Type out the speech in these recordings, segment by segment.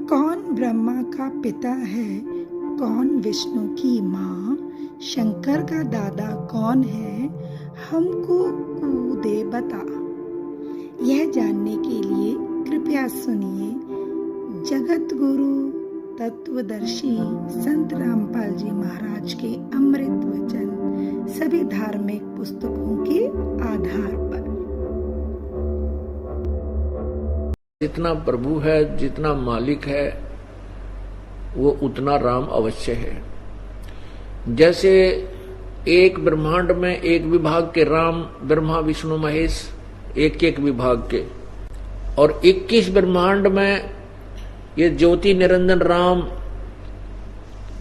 कौन ब्रह्मा का पिता है, कौन विष्णु की माँ, शंकर का दादा कौन है, हमको कूदे बता। यह जानने के लिए कृपया सुनिए जगत गुरु तत्वदर्शी संत रामपाल जी महाराज के अमृत वचन सभी धार्मिक पुस्तकों के आधार पर। जितना प्रभु है, जितना मालिक है, वो उतना राम अवश्य है। जैसे एक ब्रह्मांड में एक विभाग के राम, ब्रह्मा विष्णु महेश, एक एक विभाग के, और 21 ब्रह्मांड में ये ज्योति निरंजन राम,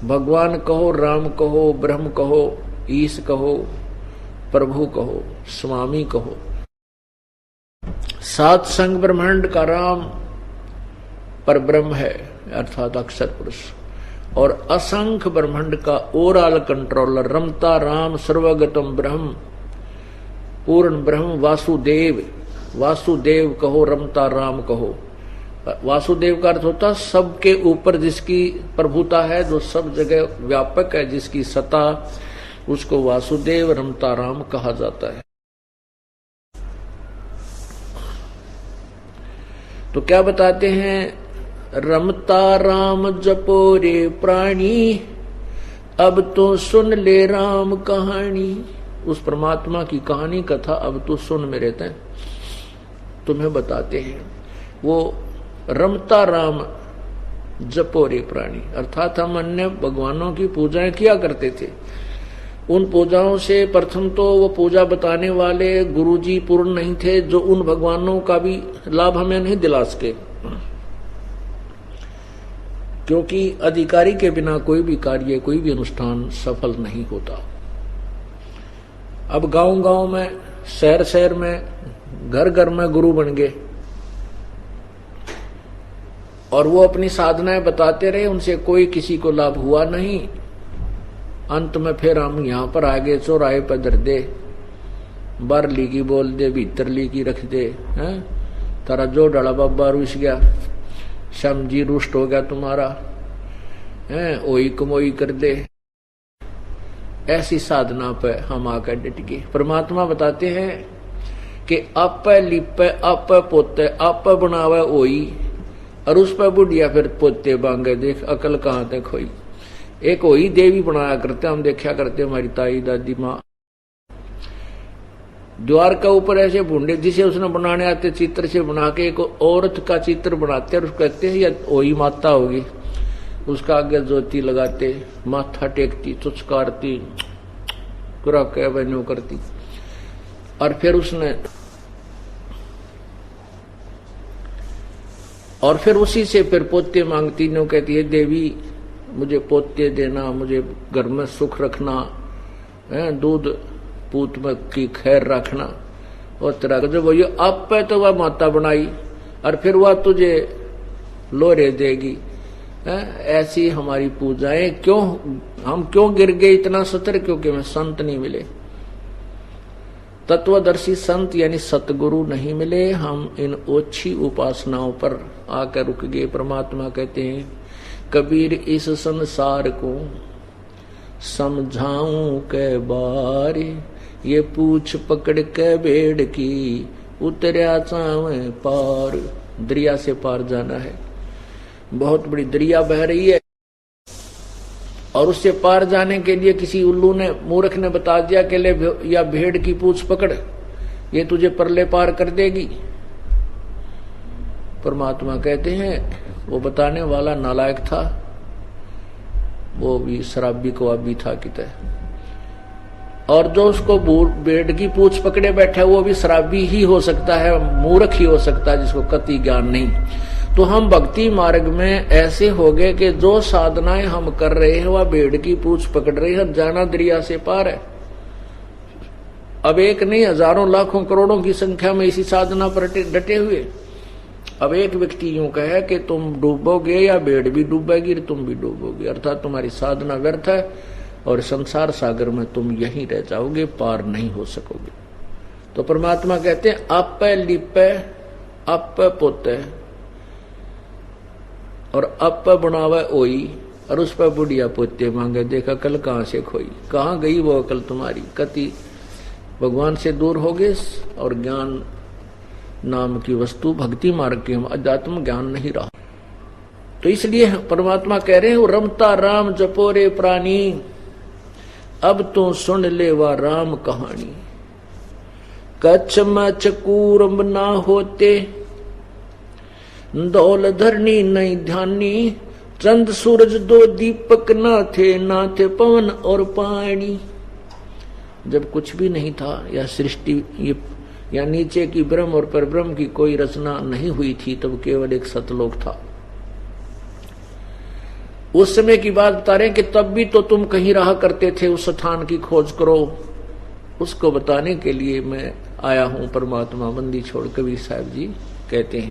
भगवान कहो, राम कहो, ब्रह्म कहो, ईश कहो, प्रभु कहो, स्वामी कहो, 7 संग ब्रह्मांड का राम पर ब्रह्म है अर्थात अक्षर पुरुष, और असंख्य ब्रह्मांड का ओवरऑल कंट्रोलर रमता राम, सर्वगतम ब्रह्म, पूर्ण ब्रह्म वासुदेव। वासुदेव कहो, रमता राम कहो। वासुदेव का अर्थ होता सबके ऊपर जिसकी प्रभुता है, जो सब जगह व्यापक है, जिसकी सत्ता, उसको वासुदेव रमता राम कहा जाता है। तो क्या बताते हैं, रमता राम जपो रे प्राणी, अब तो सुन ले राम कहानी। उस परमात्मा की कहानी कथा अब तो सुन मेरे तय तुम्हें बताते हैं। वो रमता राम जपो रे प्राणी, अर्थात हम अन्य भगवानों की पूजाएं किया करते थे। उन पूजाओं से प्रथम तो वो पूजा बताने वाले गुरुजी पूर्ण नहीं थे, जो उन भगवानों का भी लाभ हमें नहीं दिला सके, क्योंकि अधिकारी के बिना कोई भी कार्य, कोई भी अनुष्ठान सफल नहीं होता। अब गांव गांव में, शहर शहर में, घर घर में गुरु बन गए, और वो अपनी साधनाएं बताते रहे, उनसे कोई किसी को लाभ हुआ नहीं। अंत में फिर हम यहां पर आगे चौराहे पर धर दे, बारली की बोल दे, भीतरली की रख दे, हैं तारा जो डाला बाबा रुस गया, श्याम जी रुष्ट हो गया तुम्हारा, हैं ओई कमोई कर दे। ऐसी साधना पे हम आकर डट गए। परमात्मा बताते हैं कि आप लिपे, आप पोते, आप बनावे ओई, और उस पर बुढ़िया फिर पोते बांगे, देख अकल कहां तक खोई। एक वही देवी बनाया करते, हम देखा करते, हमारी ताई दादी माँ द्वार का ऊपर ऐसे भूडे जिसे उसने बनाने आते चित्र से बना के एक औरत का चित्र बनाते, और कहते हैं यह वही माता होगी। उसका आगे ज्योति लगाते, माथा टेकती, चुचकारती, पूरा कह बनो करती, और फिर उसने, और फिर उसी से फिर पोते मांगती, नो कहती है देवी मुझे पोते देना, मुझे घर में सुख रखना, दूध पूत में की खैर रखना, और तरह का जो वो ये आप पे तो वह माता बनाई, और फिर वह तुझे लोरे देगी। ऐसी हमारी पूजाएं क्यों, हम क्यों गिर गए इतना सतर, क्योंकि हमें संत नहीं मिले, तत्वदर्शी संत यानी सतगुरु नहीं मिले। हम इन ओछी उपासनाओं पर आकर रुक गए। परमात्मा कहते हैं, कबीर इस संसार को समझाऊं के बारे, ये पूछ पकड़ के भेड़ की उतरिया चावे पार। दरिया से पार जाना है, बहुत बड़ी दरिया बह रही है, और उससे पार जाने के लिए किसी उल्लू ने, मूर्ख ने बता दिया कि ले या भेड़ की पूछ पकड़, ये तुझे परले पार कर देगी। परमात्मा कहते हैं वो बताने वाला नालायक था, वो भी शराबी को अभी था किते, और जो उसको भेड़ की पूछ पकड़े बैठा है वो भी शराबी ही हो सकता है, मूर्ख ही हो सकता है, जिसको कति ज्ञान नहीं। तो हम भक्ति मार्ग में ऐसे हो गए कि जो साधनाएं हम कर रहे हैं वह भेड़ की पूछ पकड़ रही है, जाना दरिया से पार है। अब एक नहीं, हजारों लाखों करोड़ों की संख्या में इसी साधना पर डटे हुए। अब एक व्यक्ति यूं कहे कि तुम डूबोगे या भेड़ भी डूबेगी, तुम भी डूबोगे, अर्थात तुम्हारी साधना व्यर्थ है, और संसार सागर में तुम यहीं रह जाओगे, पार नहीं हो सकोगे। तो परमात्मा कहते हैं आप लिपे, आप पोते, और अब पर बनावे ओई, और उस पर बुढ़िया पोते मांगे, देखा कल कहाँ से खोई, कहाँ गई वो अकल तुम्हारी। कति भगवान से दूर हो गए और ज्ञान नाम की वस्तु भक्ति मार्ग के अध्यात्म ज्ञान नहीं रहा। तो इसलिए परमात्मा कह रहे हैं, रमता राम जपोरे प्राणी, अब तो सुन ले वा राम कहानी। कच्छ मच कूरम ना होते, दौल धरनी नहीं ध्यानी, चंद सूरज दो दीपक ना थे पवन और पानी। जब कुछ भी नहीं था, या सृष्टि या नीचे की ब्रह्म और परब्रह्म की कोई रचना नहीं हुई थी, तब केवल एक सतलोक था। उस समय की बात बता रहे हैं कि तब भी तो तुम कहीं रहा करते थे, उस स्थान की खोज करो। उसको बताने के लिए मैं आया हूं परमात्मा बंदी छोड़। कबीर साहब जी कहते हैं,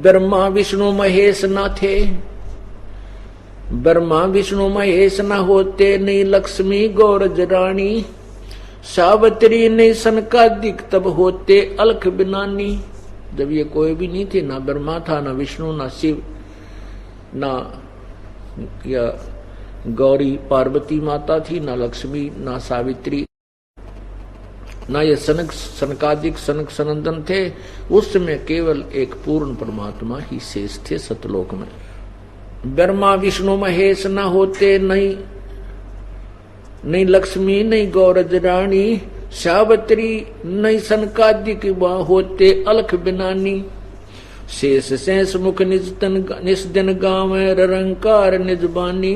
ब्रह्मा विष्णु महेश न थे, ब्रह्मा विष्णु महेश न होते, नहीं लक्ष्मी गौरज रानी, सावित्री नहीं सनकादिक तब होते अलख बिनानी। जब ये कोई भी नहीं थे, ना ब्रह्मा था, ना विष्णु, ना शिव, ना या गौरी पार्वती माता थी, ना लक्ष्मी, ना सावित्री, ना ये सनकादिक सनक सनंदन थे। उस समय केवल एक पूर्ण परमात्मा ही शेष थे सतलोक में। ब्रह्मा विष्णु महेश न होते, नहीं लक्ष्मी नहीं गौरज रानी, सावित्री नहीं सनकादिक होते अलख बिनानी। शेष शेष मुख निज दिन गावे, रंकार निज बानी,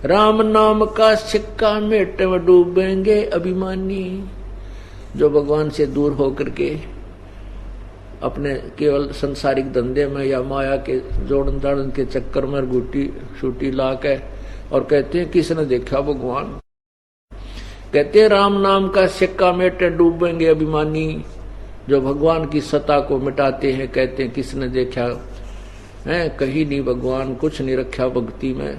राम नाम का सिक्का मेट में डूबेंगे अभिमानी। जो भगवान से दूर होकर के अपने केवल संसारिक धंधे में या माया के जोड़न दाड़न के चक्कर में गुटी छुटी ला के और कहते हैं किसने देखा भगवान, कहते हैं राम नाम का सिक्का मेटे डूबेंगे अभिमानी। जो भगवान की सत्ता को मिटाते हैं, कहते हैं किसने देखा है, कहीं नहीं भगवान, कुछ नहीं रखा भक्ति में,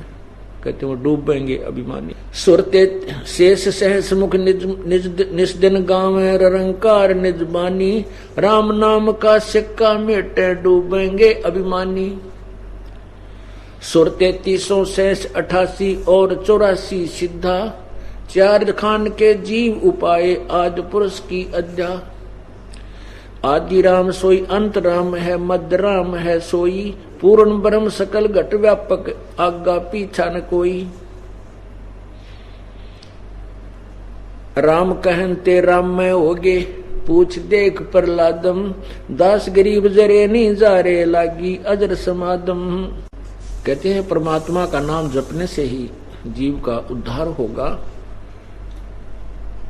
कहते वो डूबेंगे अभिमानी। सुरते शेष सहस मुख निज दिन गावे, रंकार निज बानी, राम नाम का सिक्का मेटे डूबेंगे अभिमानी। सुर 33 शेष 88 और 84 सिद्धा, चार खान के जीव उपाय आज पुरुष की अध्या। आदि राम सोई अंत राम है, मध्य राम है सोई, पूर्ण ब्रह्म सकल घट व्यापक आगा पीछा न कोई। राम कहन ते राम में होगे, पूछ देख प्रहलादम, दास गरीब जरे नहीं जारे लागी अजर समादम। कहते हैं परमात्मा का नाम जपने से ही जीव का उद्धार होगा।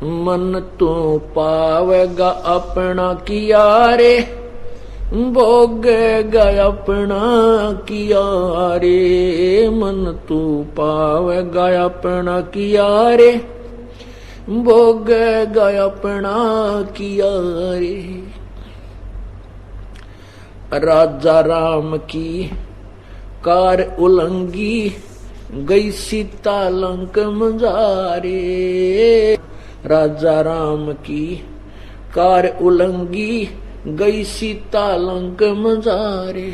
मन तू पावेगा अपना किया रे, भोगेगा अपना किया रे। मन तू पावेगा अपना किया रे, भोगेगा अपना किया रे। राजा राम की कार उलंगी, गई सीता लंक मजारे। राजा राम की कार उलंगी, गई सीता लंक मजारे।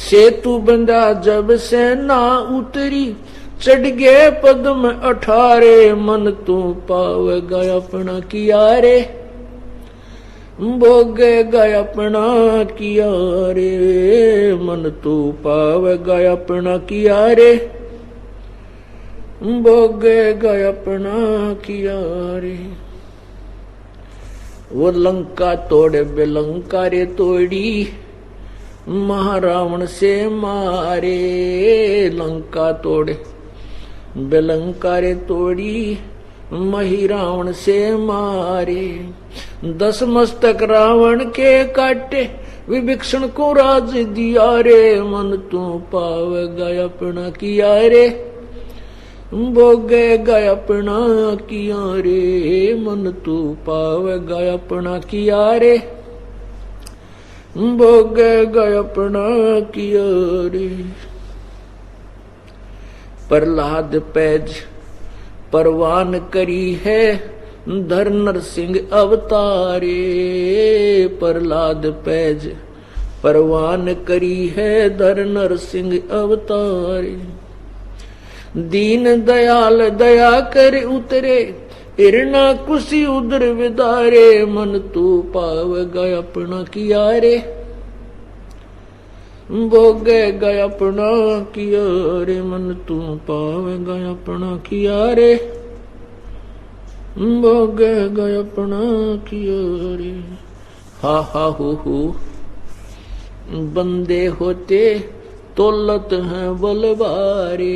सेतु बंधा जब से ना उतरी, चढ़ गए पद्म 18। मन तू पावेगा अपना किया रे, भोगेगा अपना किया रे। मन तू पावेगा अपना किया रे, भोगेगा अपना किया रे। वो लंका तोड़े बेलंका रे तोड़ी, महारावण से मारे। लंका तोड़े बेलंका रे तोड़ी, मही रावण से मारे। 10 मस्तक रावण के काटे, विभीषण को राज दिया रे। मन तू पावेगा अपना किया रे, भोगेगा अपना किया रे। मन तू पावेगा अपना किया रे, भोगेगा अपना किया रे। प्रहलाद पैज परवान करी है, धर नरसिंह अवतारे, प्रहलाद पैज परवान करी है, धर नरसिंह अवतारे। दीन दयाल दया कर उतरे, हिरणा कुशी उदर विदारे, मन तू पावगा अपना किया रे, भोगेगा अपना किया रे, मन तू पावेगा अपना किया रे, भोगेगा अपना किया रे। हा हा हु बंदे होते तोलत हैं बलवारे,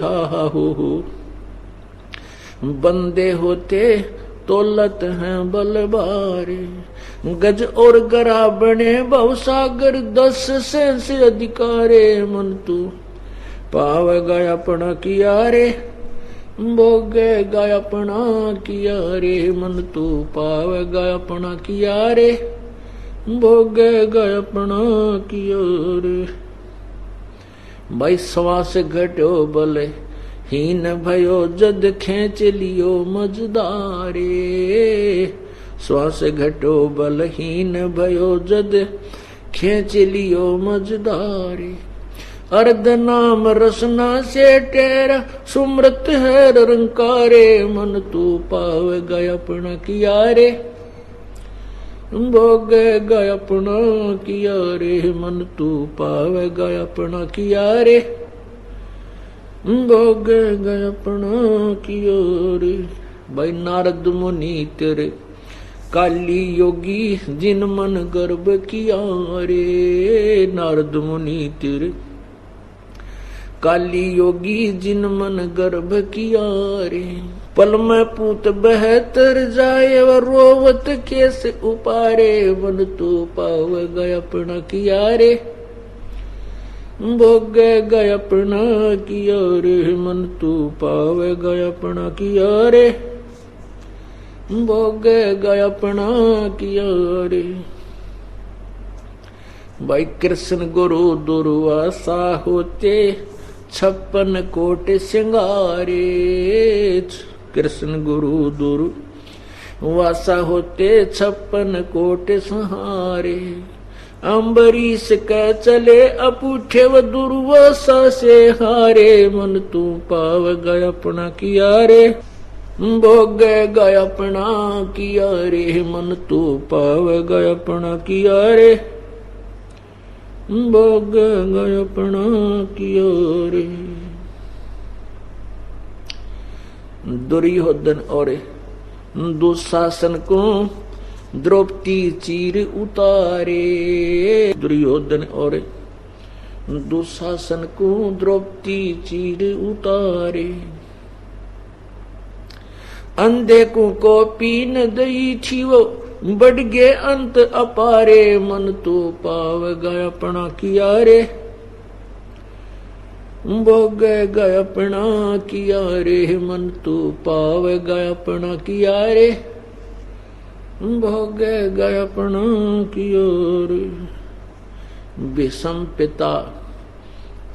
हा हा हु बंदे होते तोलत हैं बलवारे। गज और गरा बने बहुसागर, 10 से अधिकारे, मन तू पावेगा अपना किया रे, भोगेगा अपना किया रे, मन तू पावेगा अपना किया रे, भोगेगा अपना किया रे। भाई श्वास घटो बल हीन भयो, जद खेच लियो मजदारे, श्वास घटो बलहीन भयो, जद खेच लियो मजदारे। अर्ध नाम रसना से टेरा, सुमृत है रंकारे, मन तू पावेगा अपना किया रे, भोगेगा अपना किया रे, मन तू पावेगा अपना किया रे, भोगेगा अपना किया रे। भाई नारद मुनि तेरे काली योगी, जिन मन गर्भ किया रे, नारद मुनि तेरे काली योगी, जिन मन गर्भ किया रे। पल में पूत बहतर जाए, व रोवत कैसे उपारे, मन तू पावेगा अपना किया रे, भोगेगा अपना किया रे, मन तू पावेगा अपना किया रे, भोगेगा अपना किया रे। भाई कृष्ण गुरु दुर्वासा होते, 56 कोट सिंगारे, कृष्ण गुरु दुर्वासा होते, 56 कोट सहारे। अम्बरीश कह चले अपूठे, व दुर्वासा से हारे, मन तू पावेगा अपना किया रे, भोगेगा अपना किया रे, मन तू पावेगा अपना किया रे, भोगेगा अपना किया रे। दुर्योधन और दुशासन को द्रौपदी चीर उतारे, दुर्योधन और दुशासन को द्रौपदी चीर उतारे। अंधे को पीन दई थी, वो बढ़ गए अंत अपारे, मन तो पावेगा अपना किया रे, भोगेगा अपना किया रे, मन तो पावेगा अपना किया रे, भोगेगा अपना किया रे। विषम पिता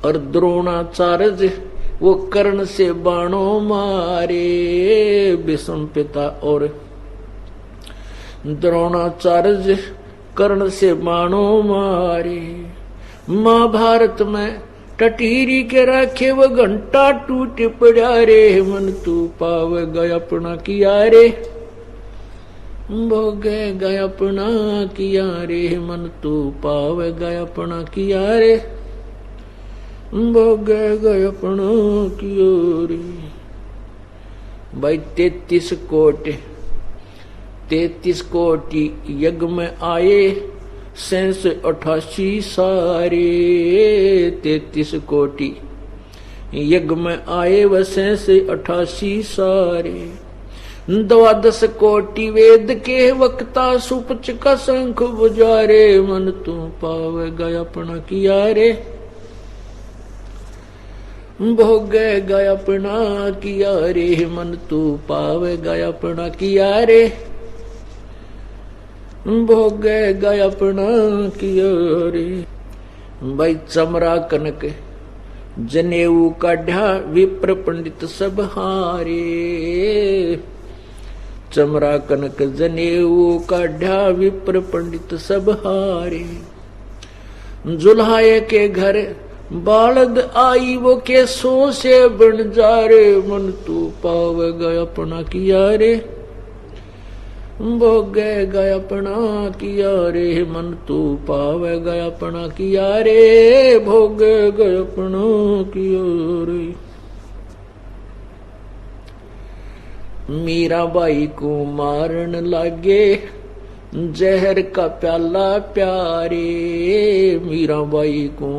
और द्रोणाचार्य वो कर्ण से बाणों मारे, विषम पिता और द्रोणाचार्य कर्ण से बाणों मारे। महाभारत में टटीरी के राखे वो घंटा टूट पड़ा रे, मन तू पावेगा अपना किया रे, भोगेगा अपना किया रे, मन तू पावेगा अपना किया रे, भोगेगा अपना किया रे। भाई 33 कोटि यज्ञ में आए, 88 सारे, 33 कोटि यज्ञ में आए, व 88 सारे। 12 कोटि वेद के वक्ता, सुपच का शंख बुझारे, मन तू पावेगा अपना किया रे, भोगेगा अपना किया रे, मन तू पावेगा अपना किया रे, भोगेगा अपना किया रे। भाई चमरा कनक जनेऊ काढ़ा, विप्र पंडित सब हारे, चमरा कनक जनेऊ काढ़ा विप्र पंडित सब हारे। जुल्हाए के घर बालद आई वो केसों से बन जा रे, मन तू पावेगा अपना किया रे, भोगेगा अपना किया रे, मन तू पावेगा अपना किया रे, भोगेगा अपना किया रे। मीराबाई को मारन लागे जहर का प्याला प्यारे, मीराबाई को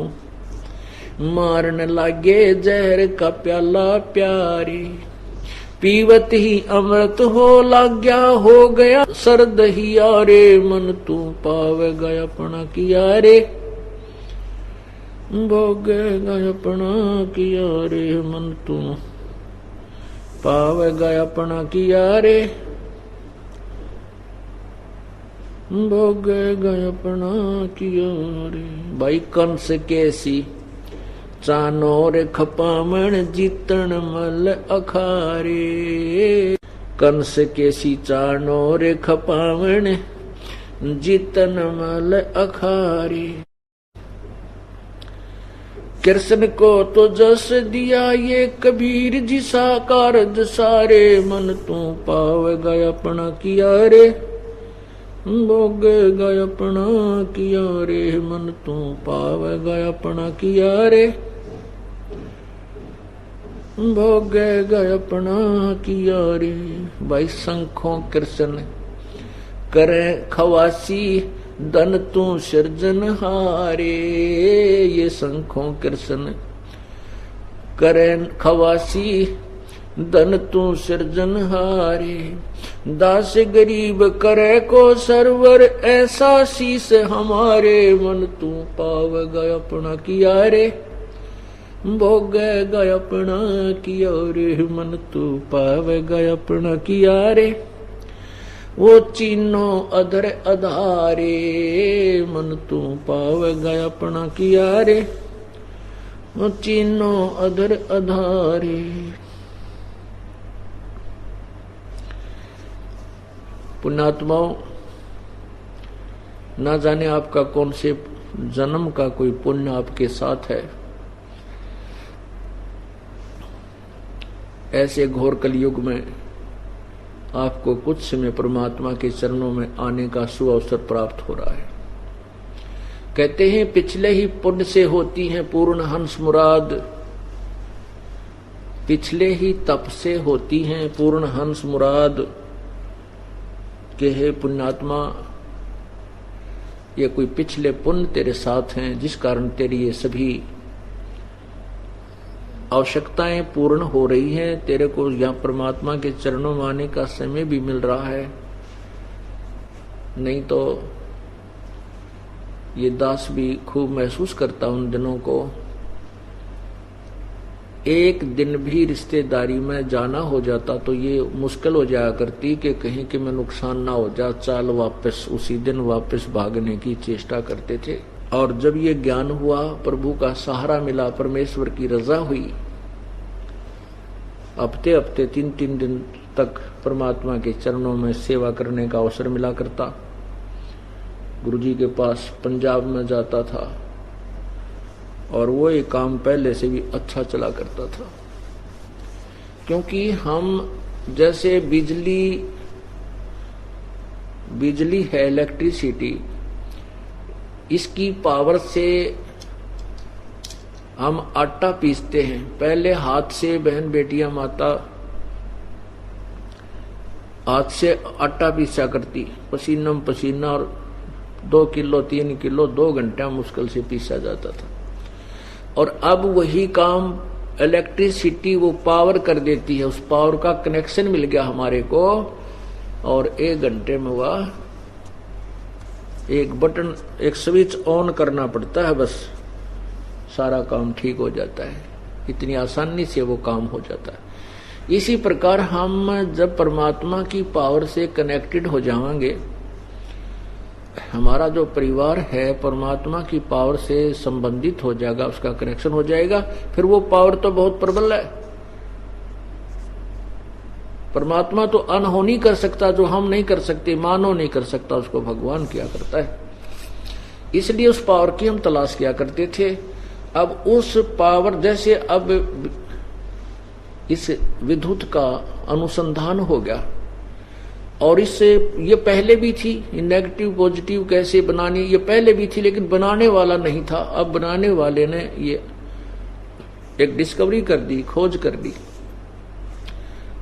मारन लागे जहर का प्याला प्यारे। पीवत ही अमृत हो लाग्या, हो गया सर्द हिया रे, मन तू पावेगा अपना किया रे, भोगेगा अपना किया रे, मन तू पावेगा अपना किया रे, भोगेगा अपना किया रे। भाई कंस कैसी चानोर खपामण जीतन मल अखारे, कंस कैसी चानोर खपामण जीतन मल अखारे। कृष्ण को तो जस दिया ये कबीर जी साकार सारे, मन तू पावेगा अपना किया रे, भोगेगा अपना किया रे, मन तू पावेगा अपना किया रे, भोगेगा अपना किया रे। भाई शंखों कृष्ण करे खवासी धन तू सृजन हारे, ये शंखों कृष्ण करे खवासी धन तू सृजन हारे। दास गरीब करे को सरवर ऐसा शीस हमारे, मन तू पावेगा अपना किया रे, भोगेगा अपना किया रे, मन तू पावेगा अपना किया रे। वो चीनो अधर अधारे, मन तू पावेगा अपना किया रे, वो चीनो अधर अधारे। पुण्यात्माओं, ना जाने आपका कौन से जन्म का कोई पुण्य आपके साथ है। ऐसे घोर कलयुग में आपको कुछ समय परमात्मा के चरणों में आने का सुअवसर प्राप्त हो रहा है। कहते हैं पिछले ही पुण्य से होती है पूर्ण हंस मुराद, पिछले ही तप से होती है पूर्ण हंस मुराद। के हे पुण्यात्मा, ये कोई पिछले पुण्य तेरे साथ हैं जिस कारण तेरी ये सभी आवश्यकताएं पूर्ण हो रही हैं। तेरे को यहाँ परमात्मा के चरणों में आने का समय भी मिल रहा है, नहीं तो ये दास भी खूब महसूस करता उन दिनों को। एक दिन भी रिश्तेदारी में जाना हो जाता तो ये मुश्किल हो जाया करती कि कहीं कि मैं नुकसान ना हो जा, चाल वापस उसी दिन वापस भागने की चेष्टा करते थे। और जब ये ज्ञान हुआ, प्रभु का सहारा मिला, परमेश्वर की रजा हुई, हफ्ते हफ्ते 3-3 दिन तक परमात्मा के चरणों में सेवा करने का अवसर मिला करता। गुरुजी के पास पंजाब में जाता था और वो ये काम पहले से भी अच्छा चला करता था, क्योंकि हम जैसे बिजली है, इलेक्ट्रिसिटी, इसकी पावर से हम आटा पीसते हैं। पहले हाथ से बहन बेटियां माता हाथ से आटा पीसा करती, पसीना पसीना, और 2 किलो 3 किलो 2 घंटा मुश्किल से पीसा जाता था। और अब वही काम इलेक्ट्रिसिटी वो पावर कर देती है, उस पावर का कनेक्शन मिल गया हमारे को, और 1 घंटे में वह एक बटन, एक स्विच ऑन करना पड़ता है, बस सारा काम ठीक हो जाता है। इतनी आसानी से वो काम हो जाता है। इसी प्रकार हम जब परमात्मा की पावर से कनेक्टेड हो जाएंगे, हमारा जो परिवार है परमात्मा की पावर से संबंधित हो जाएगा, उसका कनेक्शन हो जाएगा, फिर वो पावर तो बहुत प्रबल है। परमात्मा तो अनहोनी कर सकता, जो हम नहीं कर सकते, मानव नहीं कर सकता, उसको भगवान किया करता है। इसलिए उस पावर की हम तलाश किया करते थे। अब उस पावर, जैसे अब इस विद्युत का अनुसंधान हो गया, और इससे ये पहले भी थी, नेगेटिव पॉजिटिव कैसे बनानी, ये पहले भी थी, लेकिन बनाने वाला नहीं था। अब बनाने वाले ने ये एक डिस्कवरी कर दी, खोज कर दी,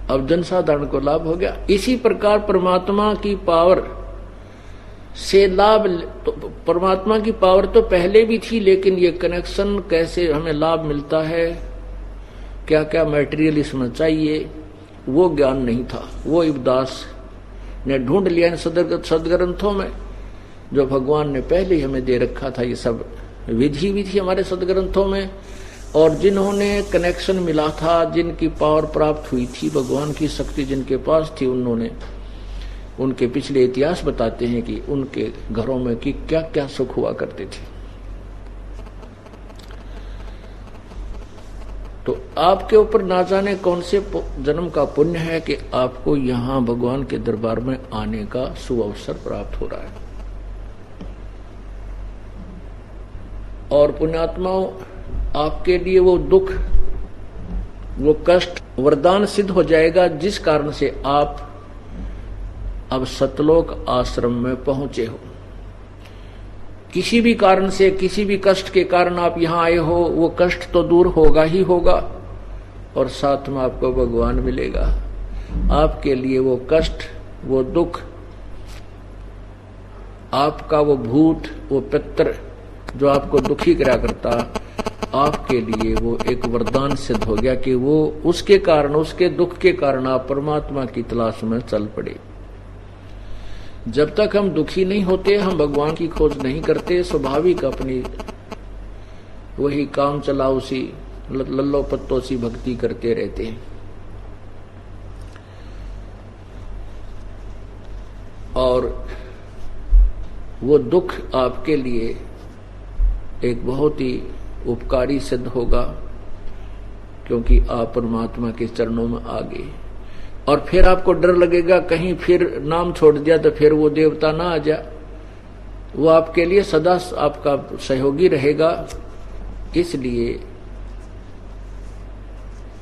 अब जनसाधारण को लाभ हो गया। इसी प्रकार परमात्मा की पावर से लाभ, तो परमात्मा की पावर तो पहले भी थी, लेकिन ये कनेक्शन कैसे हमें लाभ मिलता है, क्या क्या मटेरियल इसमें चाहिए, वो ज्ञान नहीं था। वो इब्दास ने ढूंढ लिया इन सदग्रंथों में, जो भगवान ने पहले ही हमें दे रखा था। ये सब विधि भी थी हमारे सदग्रंथों में, और जिन्होंने कनेक्शन मिला था, जिनकी पावर प्राप्त हुई थी, भगवान की शक्ति जिनके पास थी, उन्होंने, उनके पिछले इतिहास बताते हैं कि उनके घरों में कि क्या क्या सुख हुआ करते थे। तो आपके ऊपर ना जाने कौन से जन्म का पुण्य है कि आपको यहां भगवान के दरबार में आने का सुअवसर प्राप्त हो रहा है। और पुण्यात्माओं, आपके लिए वो दुख, वो कष्ट वरदान सिद्ध हो जाएगा, जिस कारण से आप अब सतलोक आश्रम में पहुंचे हो। किसी भी कारण से, किसी भी कष्ट के कारण आप यहां आए हो, वो कष्ट तो दूर होगा ही होगा, और साथ में आपको भगवान मिलेगा। आपके लिए वो कष्ट, वो दुख, आपका वो भूत, वो पितर जो आपको दुखी करा करता, आपके लिए वो एक वरदान सिद्ध हो गया कि वो उसके कारण, उसके दुख के कारण आप परमात्मा की तलाश में चल पड़े। जब तक हम दुखी नहीं होते, हम भगवान की खोज नहीं करते, स्वाभाविक अपनी वही काम चलाओ सी, लल्लो पत्तो सी भक्ति करते रहते हैं। और वो दुख आपके लिए एक बहुत ही उपकारी सिद्ध होगा, क्योंकि आप परमात्मा के चरणों में आ गए। और फिर आपको डर लगेगा कहीं फिर नाम छोड़ दिया तो फिर वो देवता ना आ जा। वो आपके लिए सदा आपका सहयोगी रहेगा। इसलिए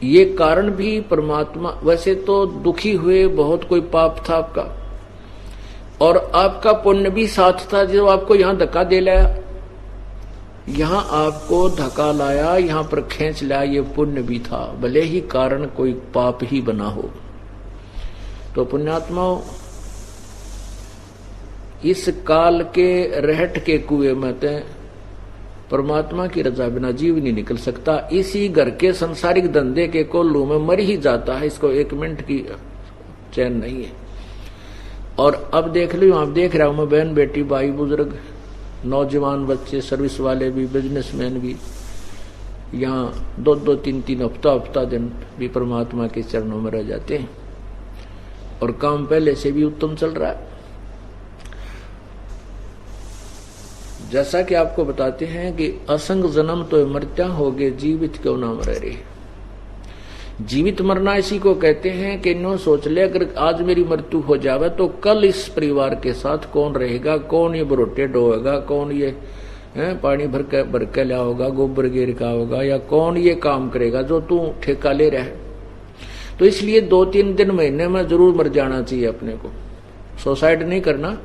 ये कारण भी परमात्मा, वैसे तो दुखी हुए, बहुत कोई पाप था आपका, और आपका पुण्य भी साथ था जो आपको यहां धक्का दे लाया, यहां आपको धक्का लाया, यहां पर खींच लाया, ये पुण्य भी था, भले ही कारण कोई पाप ही बना हो। तो पुण्यात्माओं, इस काल के रहट के कुएं में तो परमात्मा की रजा बिना जीव नहीं निकल सकता। इसी घर के संसारिक धंधे के कोल्लू में मर ही जाता है, इसको एक मिनट की चैन नहीं है। और अब देख लो, आप देख रहा हूं मैं, बहन बेटी, भाई बुजुर्ग, नौजवान बच्चे, सर्विस वाले भी, बिजनेसमैन भी, यहाँ 2-2, 3-3 हफ्ता दिन भी परमात्मा के चरणों में रह जाते हैं, और काम पहले से भी उत्तम चल रहा है। जैसा कि आपको बताते हैं कि असंग जन्म तो मृत्या होगे, जीवित क्यों ना मर रहे। जीवित मरना इसी को कहते हैं कि नो सोच ले, अगर आज मेरी मृत्यु हो जावे तो कल इस परिवार के साथ कौन रहेगा, कौन ये बरोटे ढोएगा, कौन ये पानी भर के लिया होगा, गोबर गिर का होगा, या कौन ये काम करेगा जो तू ठेका ले रहा है। तो इसलिए 2-3 दिन महीने में जरूर मर जाना चाहिए अपने को, सुसाइड नहीं करना।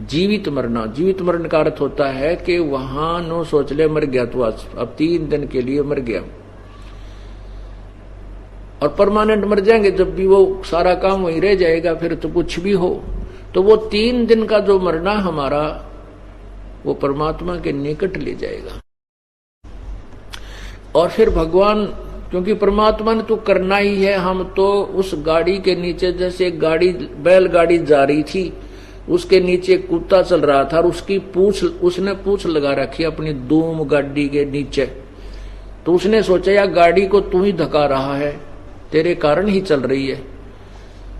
जीवित मरना, जीवित मरण का अर्थ होता है कि वहां नो सोच ले मर गया तो आज, अब 3 दिन के लिए मर गया, और परमानेंट मर जाएंगे, जब भी वो सारा काम वहीं रह जाएगा, फिर तो कुछ भी हो। तो वो 3 दिन का जो मरना हमारा, वो परमात्मा के निकट ले जाएगा। और फिर भगवान, क्योंकि परमात्मा ने तो करना ही है, हम तो उस गाड़ी के नीचे, जैसे गाड़ी, बैलगाड़ी जा रही थी, उसके नीचे कुत्ता चल रहा था, और उसकी पूंछ, उसने पूंछ लगा रखी अपनी धूम गाड़ी के नीचे। तो उसने सोचा यार गाड़ी को तू ही धका रहा है, तेरे कारण ही चल रही है।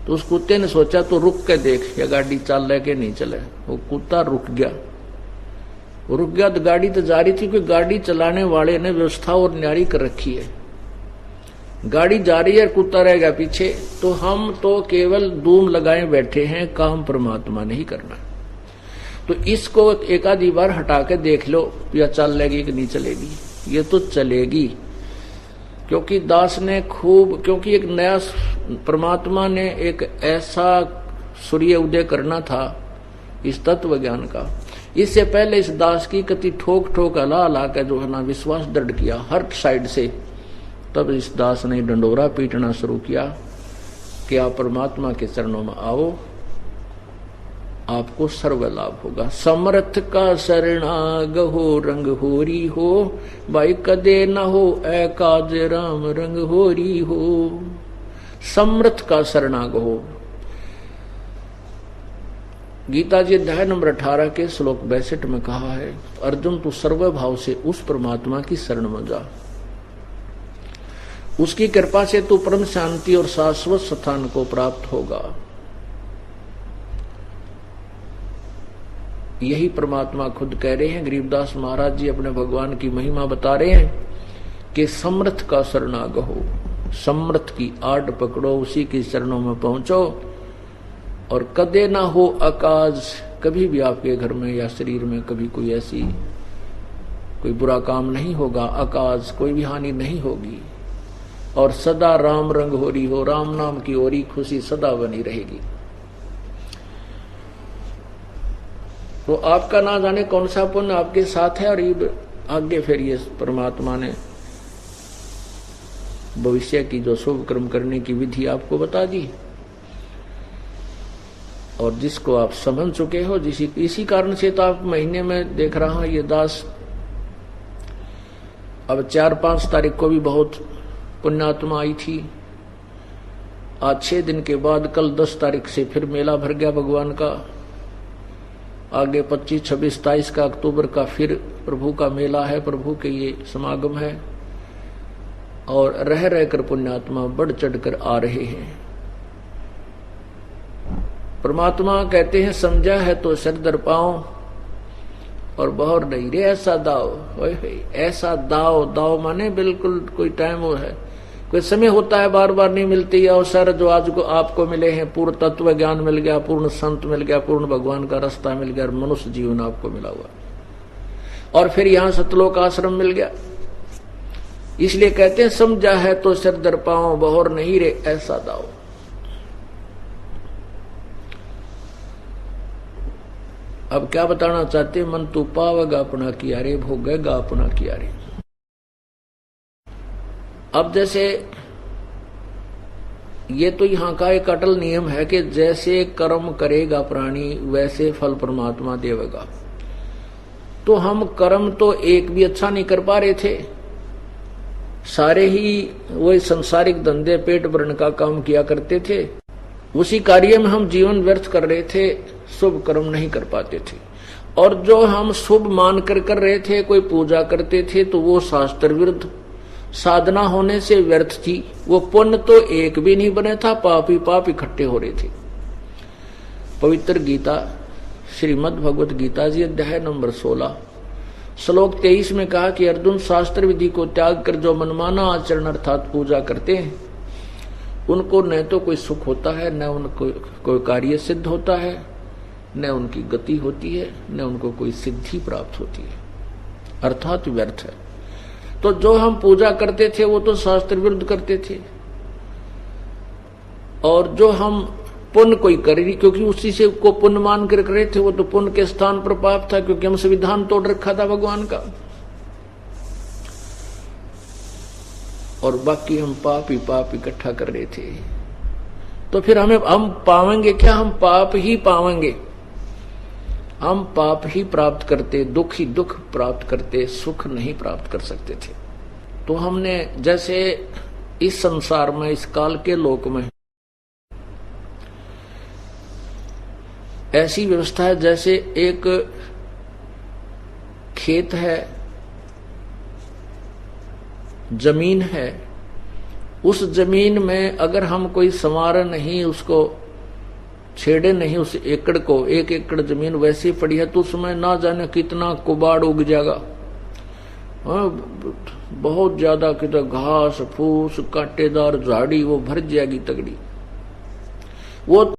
तो उस कुत्ते ने सोचा तो रुक के देख या गाड़ी चल रहा है कि नहीं चले। वो कुत्ता रुक गया, तो गाड़ी तो जा रही थी, क्योंकि गाड़ी चलाने वाले ने व्यवस्था और न्यारी कर रखी है। गाड़ी जा रही है, कुत्ता रहेगा पीछे, तो हम तो केवल धूम लगाए बैठे हैं, काम परमात्मा ने ही करना। तो इसको एक आधी बार हटा के देख लो, या चलेगी कि नहीं चलेगी। ये तो चलेगी, क्योंकि दास ने खूब, क्योंकि एक नया परमात्मा ने एक ऐसा सूर्य उदय करना था इस तत्व ज्ञान का। इससे पहले इस दास की कति ठोक ठोक हला हला के जो है ना विश्वास दृढ़ किया हर साइड से, तब इस दास ने डंडोरा पीटना शुरू किया कि आप परमात्मा के चरणों में आओ, आपको सर्व लाभ होगा। समर्थ का शरणाग हो, रंग होरी हो, भाई कदे न हो ऐ काज राम रंग होरी हो। समर्थ का शरणाग हो। गीता जी अध्याय नंबर 18 के श्लोक 62 में कहा है, अर्जुन तू सर्वभाव से उस परमात्मा की शरण में जा, उसकी कृपा से तू परम शांति और शाश्वत स्थान को प्राप्त होगा। यही परमात्मा खुद कह रहे हैं। गरीबदास महाराज जी अपने भगवान की महिमा बता रहे हैं कि समर्थ का शरणागत हो, समर्थ की आड़ पकड़ो, उसी की चरणों में पहुंचो, और कदे ना हो अकाज, कभी भी आपके घर में या शरीर में कभी कोई ऐसी कोई बुरा काम नहीं होगा, अकाज कोई भी हानि नहीं होगी, और सदा राम रंग होरी हो, राम नाम की ओरी खुशी सदा बनी रहेगी। तो आपका ना जाने कौन सा पुण्य आपके साथ है, और आगे फिर ये परमात्मा ने भविष्य की जो शुभ कर्म करने की विधि आपको बता दी, और जिसको आप समझ चुके हो, इसी कारण से तो आप महीने में देख रहा हूं ये दास अब 4-5 तारीख को भी बहुत पुण्यात्मा आई थी। आज 6 दिन के बाद कल 10 तारीख से फिर मेला भर गया भगवान का। आगे 25, 26, 27 का अक्टूबर का फिर प्रभु का मेला है, प्रभु के ये समागम है, और रह रहकर पुण्यात्मा बढ़ चढ़कर आ रहे हैं। परमात्मा कहते हैं समझा है तो सर दर पाओ और बहुर नहीं रे ऐसा दाव। ऐसा दाव, दाव माने बिल्कुल कोई टाइम वो है, कोई समय होता है, बार बार नहीं मिलती है अवसर। जो आज को आपको मिले हैं, पूर्ण तत्व ज्ञान मिल गया, पूर्ण संत मिल गया, पूर्ण भगवान का रास्ता मिल गया, मनुष्य जीवन आपको मिला हुआ, और फिर यहाँ सतलोक आश्रम मिल गया। इसलिए कहते हैं समझा है तो सर दर पाओ, बहुर नहीं रे ऐसा दाव। अब क्या बताना चाहते, मन तू पावेगा अपना किया रे, भोगेगा अपना किया रे। अब जैसे ये तो यहाँ का एक अटल नियम है कि जैसे कर्म करेगा प्राणी वैसे फल परमात्मा देवेगा। तो हम कर्म तो एक भी अच्छा नहीं कर पा रहे थे, सारे ही वही संसारिक धंधे पेट भरने का काम किया करते थे, उसी कार्य में हम जीवन व्यर्थ कर रहे थे, शुभ कर्म नहीं कर पाते थे। और जो हम शुभ मानकर कर रहे थे, कोई पूजा करते थे, तो वो शास्त्र विरुद्ध साधना होने से व्यर्थ थी, वो पुण्य तो एक भी नहीं बने था, पाप ही पाप इकट्ठे हो रहे थे। पवित्र गीता श्रीमद् भगवत गीता जी अध्याय नंबर 16 श्लोक 23 में कहा कि अर्जुन शास्त्र विधि को त्याग कर जो मनमाना आचरण अर्थात पूजा करते हैं, उनको न तो कोई सुख होता है, न उनको कोई कार्य सिद्ध होता है, न उनकी गति होती है, न उनको कोई सिद्धि प्राप्त होती है, अर्थात व्यर्थ है। तो जो हम पूजा करते थे वो तो शास्त्र विरुद्ध करते थे, और जो हम पुण्य कोई कर रही, क्योंकि उसी से को पुण्य मान कर रहे थे, वो तो पुण्य के स्थान पर पाप था, क्योंकि हम संविधान तोड़ रखा था भगवान का, और बाकी हम पाप ही पाप इकट्ठा कर रहे थे। तो फिर हम पावेंगे क्या? हम पाप ही पावेंगे, हम पाप ही प्राप्त करते, दुख ही दुख प्राप्त करते, सुख नहीं प्राप्त कर सकते थे। तो हमने जैसे इस संसार में, इस काल के लोक में ऐसी व्यवस्था है जैसे एक खेत है, जमीन है, उस जमीन में अगर हम कोई संवार नहीं, उसको छेड़े नहीं, उस एकड़ को, 1 एकड़ जमीन वैसी पड़ी है, तो उसमें ना जाने कितना कुबाड़ उग जाएगा, हाँ, बहुत ज्यादा किधर घास फूस कांटेदार झाड़ी वो भर जाएगी तगड़ी। वो